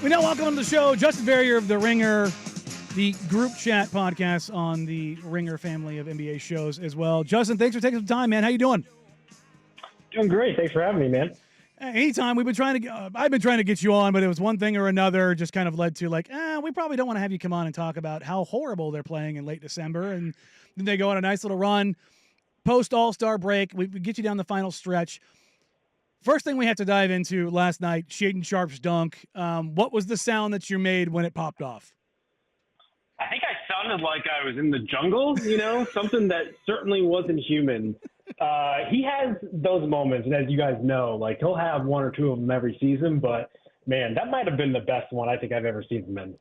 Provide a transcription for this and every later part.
We now welcome on the show Justin Verrier of The Ringer, the group chat podcast on the Ringer family of NBA shows as well. Justin, thanks for taking some time, man. How you doing? Doing great. Thanks for having me, man. Anytime. I've been trying to get you on, but it was one thing or another just kind of led to we probably don't want to have you come on and talk about how horrible they're playing in late December. And then they go on a nice little run post All-Star break. We get you down the final stretch. First thing we have to dive into last night, Shaedon Sharpe's dunk. What was the sound that you made when it popped off? I think I sounded like I was in the jungle, something that certainly wasn't human. He has those moments, and as you guys know, he'll have one or two of them every season, but, man, that might have been the best one I think I've ever seen him in.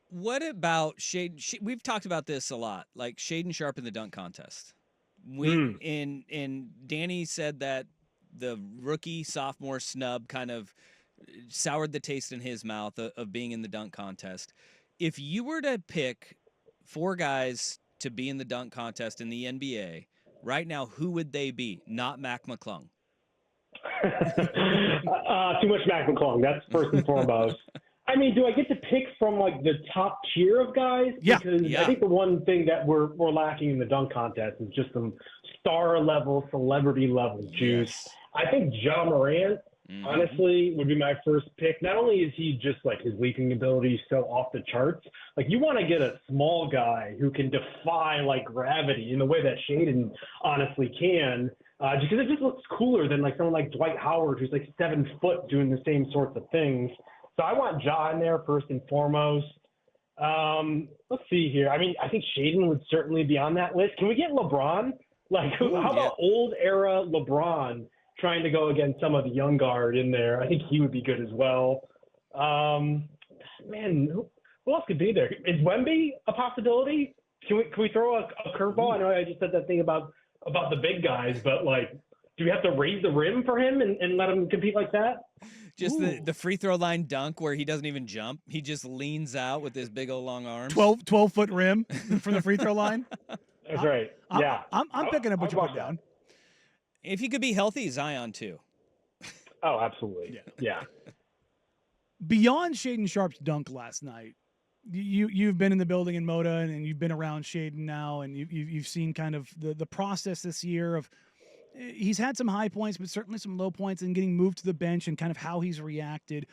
What about Shaedon? We've talked about this a lot, like Shaedon Sharpe in the dunk contest. And Danny said that the rookie sophomore snub kind of soured the taste in his mouth of being in the dunk contest. If you were to pick 4 guys to be in the dunk contest in the NBA right now, who would they be? Not Mac McClung. Too much Mac McClung. That's first and foremost. I mean, do I get to pick from the top tier of guys? Yeah. Because I think the one thing that we're lacking in the dunk contest is just some star level, celebrity level juice. Yes. I think Ja Morant, honestly, would be my first pick. Not only is he just his leaping ability so off the charts, you want to get a small guy who can defy gravity in the way that Shaedon honestly can. Just because it just looks cooler than someone like Dwight Howard, who's 7 foot doing the same sorts of things. So I want Ja in there first and foremost. Let's see here. I mean, I think Shaedon would certainly be on that list. Can we get LeBron? How about old era LeBron trying to go against some of the young guard in there? I think he would be good as well. Man, who else could be there? Is Wemby a possibility? Can we throw a curveball? I know I just said that thing about the big guys, but do we have to raise the rim for him and let him compete like that? Just the free throw line dunk where he doesn't even jump. He just leans out with his big old long arms. 12-foot rim from the free throw line. That's right. Yeah. I'm picking up what you put down. If he could be healthy, Zion too. Oh, absolutely. Yeah. Beyond Shaedon Sharpe's dunk last night, you've been in the building in Moda and you've been around Shaedon now, and you've seen kind of the process this year of he's had some high points, but certainly some low points, and getting moved to the bench and kind of how he's reacted.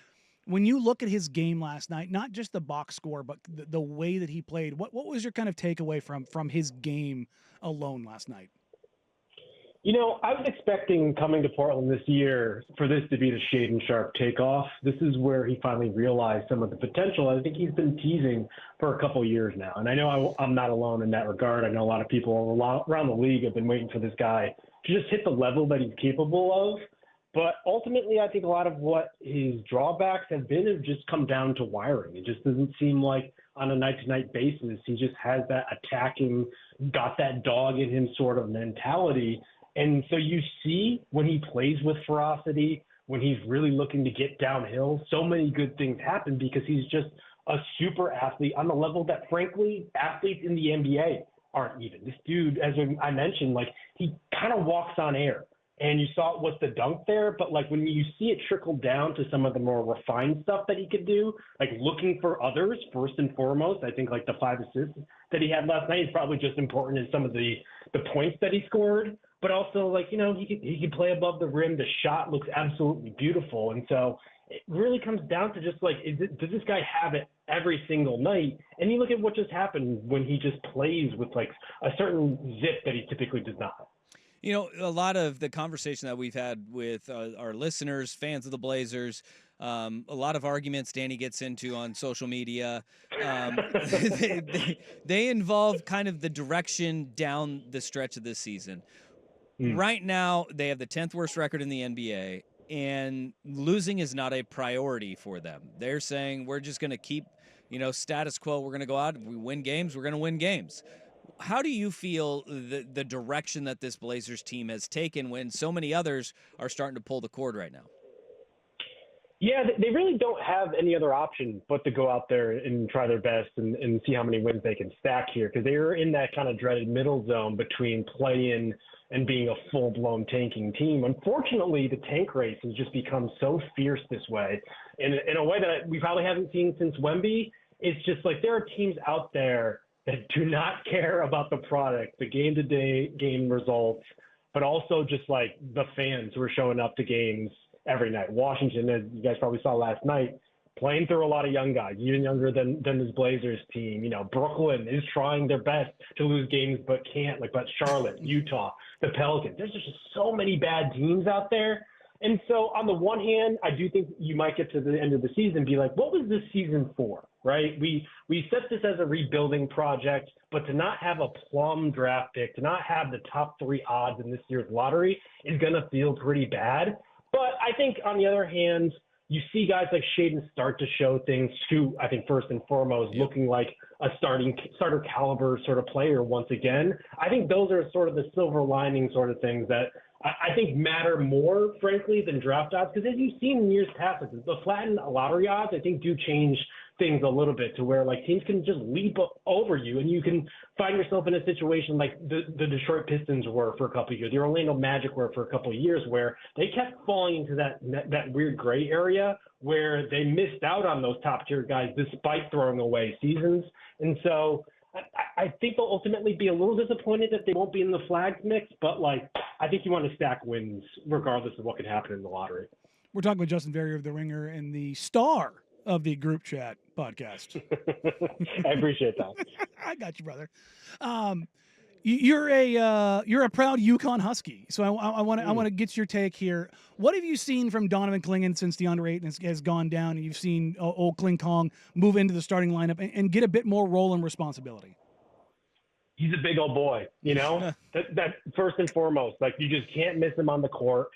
When you look at his game last night, not just the box score, but the way that he played, what was your kind of takeaway from his game alone last night? I was expecting coming to Portland this year for this to be the Shaedon Sharpe takeoff. This is where he finally realized some of the potential. I think he's been teasing for a couple years now. And I know I'm not alone in that regard. I know a lot of people around the league have been waiting for this guy to just hit the level that he's capable of. But ultimately, I think a lot of what his drawbacks have been have just come down to wiring. It just doesn't seem like on a night-to-night basis he just has that attacking, got that dog in him sort of mentality. And so you see when he plays with ferocity, when he's really looking to get downhill, so many good things happen because he's just a super athlete on the level that, frankly, athletes in the NBA aren't even. This dude, as I mentioned, he kind of walks on air. And you saw it with the dunk there, but when you see it trickle down to some of the more refined stuff that he could do, looking for others first and foremost, I think the 5 assists that he had last night is probably just important as some of the points that he scored. But also, he could play above the rim. The shot looks absolutely beautiful. And so it really comes down to just does this guy have it every single night? And you look at what just happened when he just plays with a certain zip that he typically does not. A lot of the conversation that we've had with our listeners, fans of the Blazers, a lot of arguments Danny gets into on social media, they involve kind of the direction down the stretch of this season. Right now, they have the 10th worst record in the NBA, and losing is not a priority for them. They're saying, we're just going to keep, status quo. We're going to go out. If we win games, we're going to win games. How do you feel the direction that this Blazers team has taken when so many others are starting to pull the cord right now? Yeah, they really don't have any other option but to go out there and try their best and see how many wins they can stack here, because they're in that kind of dreaded middle zone between playing and being a full-blown tanking team. Unfortunately, the tank race has just become so fierce this way, in a way that we probably haven't seen since Wemby. It's just like there are teams out there that do not care about the product, the game-to-day game results, but also just like the fans who are showing up to games every night. Washington, as you guys probably saw last night, playing through a lot of young guys, even younger than his Blazers team. You know, Brooklyn is trying their best to lose games but can't, like but Charlotte, Utah, the Pelicans. There's just so many bad teams out there. And so on the one hand, I do think you might get to the end of the season and be like, what was this season for, right? We set this as a rebuilding project, but to not have a plum draft pick, to not have the top 3 odds in this year's lottery is going to feel pretty bad. But I think on the other hand, you see guys like Shaedon start to show things too, I think first and foremost, looking like a starter caliber sort of player once again. I think those are sort of the silver lining sort of things that I think matter more, frankly, than draft odds. Because as you've seen in years past, the flattened lottery odds, I think, do change things a little bit to where like teams can just leap over you and you can find yourself in a situation like the Detroit Pistons were for a couple of years, the Orlando Magic were for a couple of years, where they kept falling into that weird gray area where they missed out on those top tier guys despite throwing away seasons. And so I think they'll ultimately be a little disappointed that they won't be in the flags mix, but like I think you want to stack wins regardless of what could happen in the lottery. We're talking with Justin Verrier of The Ringer and the star of the group chat podcast. I appreciate that. I got you, brother. You're a proud Yukon Husky, so I want to get your take here. What have you seen from Donovan Clingan since DeAndre Ayton has gone down, and you've seen old Kling Kong move into the starting lineup and get a bit more role and responsibility? He's a big old boy, you know. that first and foremost, like you just can't miss him on the court.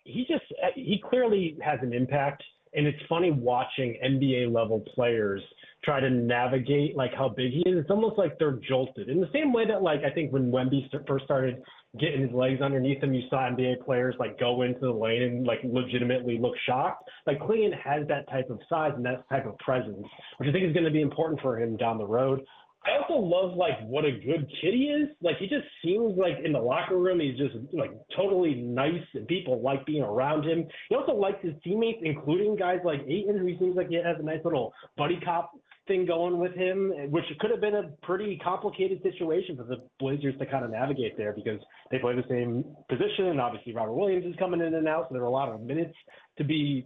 He clearly has an impact. And it's funny watching NBA level players try to navigate like how big he is. It's almost like they're jolted in the same way that like I think when Wemby first started getting his legs underneath him, you saw NBA players like go into the lane and like legitimately look shocked. Like Clingan has that type of size and that type of presence, which I think is going to be important for him down the road. I also love like what a good kid he is. Like he just seems like in the locker room, he's just like totally nice and people like being around him. He also likes his teammates, including guys like Ayton, who seems like he has a nice little buddy cop thing going with him, which could have been a pretty complicated situation for the Blazers to kind of navigate there because they play the same position. And obviously Robert Williams is coming in and out. So there are a lot of minutes to be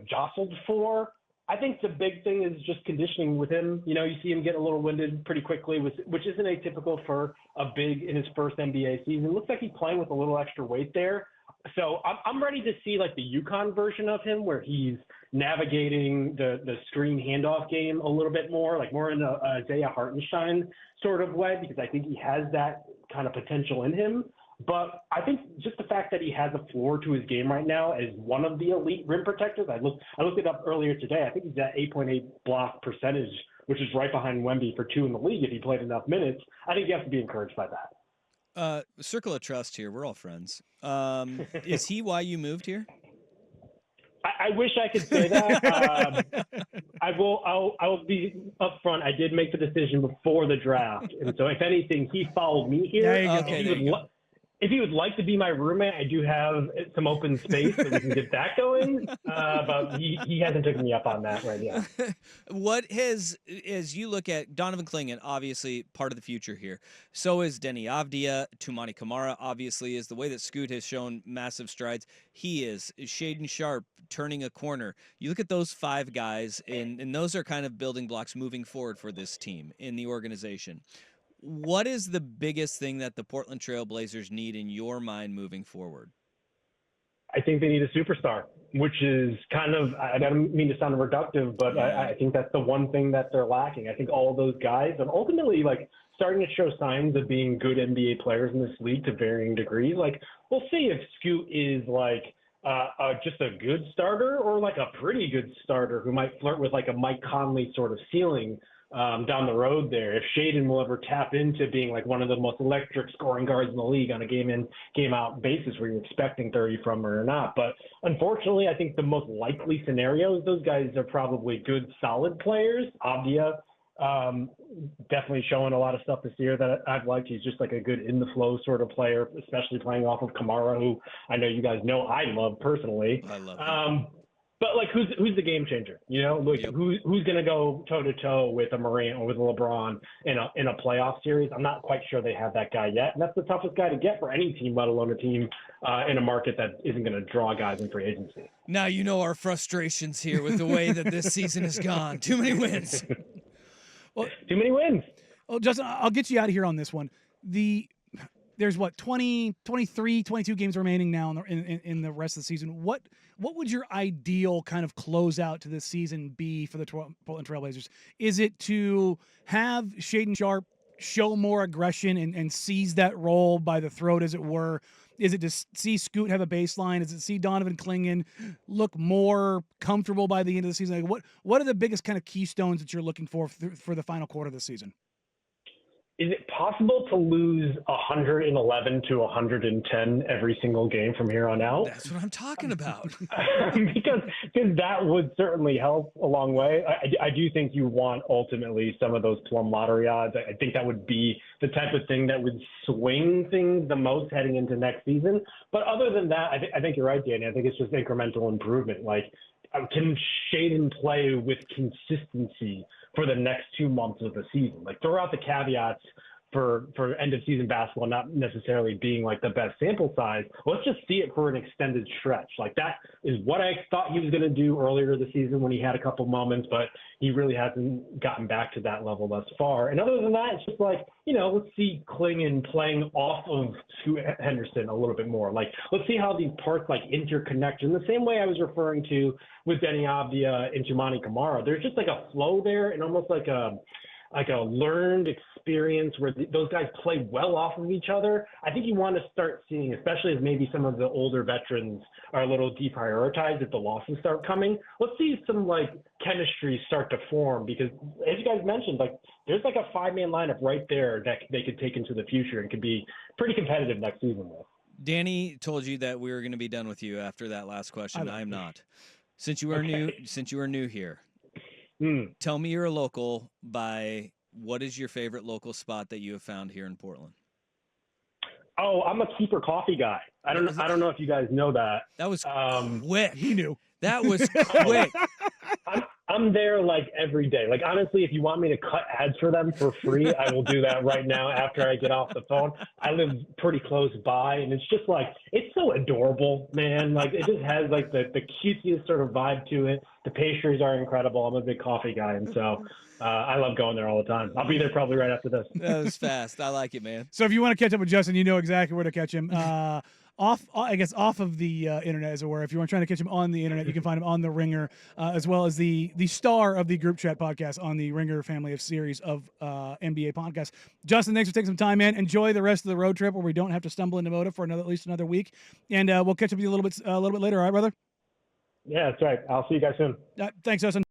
jostled for. I think the big thing is just conditioning with him. You know, you see him get a little winded pretty quickly, which isn't atypical for a big in his first NBA season. It looks like he's playing with a little extra weight there. So I'm ready to see like the UConn version of him where he's navigating the screen handoff game a little bit more, like more in a Isaiah Hartenstein sort of way, because I think he has that kind of potential in him. But I think just the fact that he has a floor to his game right now as one of the elite rim protectors. I looked it up earlier today. I think he's at 8.8 block percentage, which is right behind Wemby for 2 in the league if he played enough minutes. I think you have to be encouraged by that. Circle of trust here. We're all friends. Is he why you moved here? I wish I could say that. I'll be upfront. I did make the decision before the draft, and so if anything, he followed me here. There you go. Okay, if he would like to be my roommate, I do have some open space so we can get that going. But he hasn't taken me up on that right yet. What has, as you look at Donovan Clingan, obviously part of the future here. So is Denny Avdia, Toumani Camara, obviously, is the way that Scoot has shown massive strides. He is Shaedon Sharpe turning a corner. You look at those 5 guys, and those are kind of building blocks moving forward for this team in the organization. What is the biggest thing that the Portland Trail Blazers need in your mind moving forward? I think they need a superstar, which is kind of, I don't mean to sound reductive, but I think that's the one thing that they're lacking. I think all of those guys are ultimately like starting to show signs of being good NBA players in this league to varying degrees. Like we'll see if Scoot is like just a good starter or like a pretty good starter who might flirt with like a Mike Conley sort of ceiling down the road there. If Shaedon will ever tap into being like one of the most electric scoring guards in the league on a game in, game out basis where you're expecting 30 from her or not. But unfortunately, I think the most likely scenario is those guys are probably good, solid players. Avdia, definitely showing a lot of stuff this year that I've liked. He's just like a good in the flow sort of player, especially playing off of Kamara, who I know you guys know I love personally. I love him. But like, who's the game changer? You know, like Yep. who's going to go toe to toe with a Morant or with a LeBron in a playoff series? I'm not quite sure they have that guy yet, and that's the toughest guy to get for any team, let alone a team in a market that isn't going to draw guys in free agency. Now you know our frustrations here with the way that this season has gone. Too many wins. Well, too many wins. Well, Justin, I'll get you out of here on this one. There's what 20, 23, 22 games remaining now in the rest of the season. What would your ideal kind of closeout to this season be for the Portland Trailblazers? Is it to have Shaedon Sharpe show more aggression and seize that role by the throat, as it were? Is it to see Scoot have a baseline? Is it see Donovan Clingan look more comfortable by the end of the season? Like what are the biggest kind of keystones that you're looking for the final quarter of the season? Is it possible to lose 111 to 110 every single game from here on out? That's what I'm talking about. because that would certainly help a long way. I do think you want ultimately some of those plum lottery odds. I think that would be the type of thing that would swing things the most heading into next season. But other than that, I think you're right, Danny. I think it's just incremental improvement. Like, can Shaedon play with consistency for the next 2 months of the season? Like, throw out the caveats for end of season basketball not necessarily being like the best sample size. Let's just see it for an extended stretch. Like, that is what I thought he was going to do earlier this season when he had a couple moments, but he really hasn't gotten back to that level thus far. And other than that, it's just like, you know, let's see Clingan playing off of Scoot Henderson a little bit more. Like, let's see how these parts like interconnect in the same way I was referring to with Denny Avdia and Jumani Kamara. There's just like a flow there and almost like a learned experience where those guys play well off of each other. I think you want to start seeing, especially as maybe some of the older veterans are a little deprioritized if the losses start coming. Let's see some like chemistry start to form, because as you guys mentioned, like there's like a 5-man lineup right there that they could take into the future and could be pretty competitive next season with. Danny told you that we were going to be done with you after that last question. I'm not. Since you were new here, tell me you're a local by what is your favorite local spot that you have found here in Portland? Oh, I'm a Keeper Coffee guy. I don't know if you guys know that. That was quick. He knew. That was quick. I'm there like every day. Like, honestly, if you want me to cut ads for them for free, I will do that right now after I get off the phone. I live pretty close by, and it's just like, it's so adorable, man. Like, it just has like the cutest sort of vibe to it. The pastries are incredible. I'm a big coffee guy, and so I love going there all the time. I'll be there probably right after this. That was fast. I like it, man. So if you want to catch up with Justin, you know exactly where to catch him. Off of the internet, as it were. If you want trying to catch him on the internet, you can find him on the Ringer, as well as the star of the Group Chat podcast on the Ringer family of series of NBA podcasts. Justin, thanks for taking some time, man. Enjoy the rest of the road trip where we don't have to stumble into Moda for at least another week, and we'll catch up with you a little bit later. All right, brother? Yeah, that's right. I'll see you guys soon. Thanks, Justin.